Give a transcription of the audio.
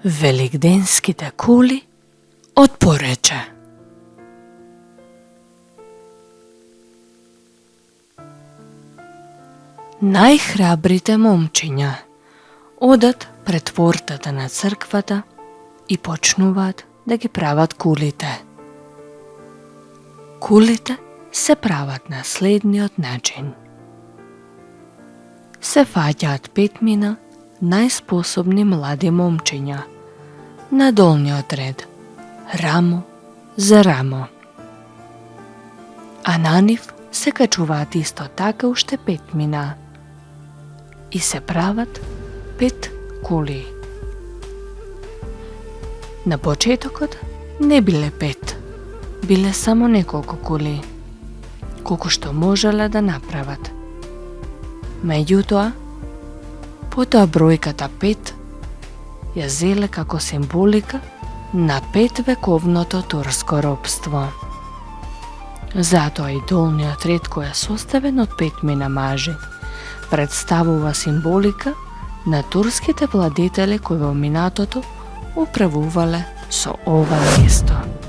Великденските кули од Порече. Најхрабрите момчиња одат пред портата на црквата и почнуваат да ги прават кулите. Кулите се прават на следниот начин. Се фаќаат 5 најспособни млади момчиња на долниот ред, рамо за рамо. А на нив се качуваат исто така уште 5 и се прават 5 кули. На почетокот не биле 5, биле само неколку кули, колку што можеле да направат. Меѓутоа, потоа бројката 5 ја зеле како символика на 5-вековното турско робство. Затоа и долниот ред кој е составен од 5 мажи представува символика на турските владетели кои во минатото управувале со ова место.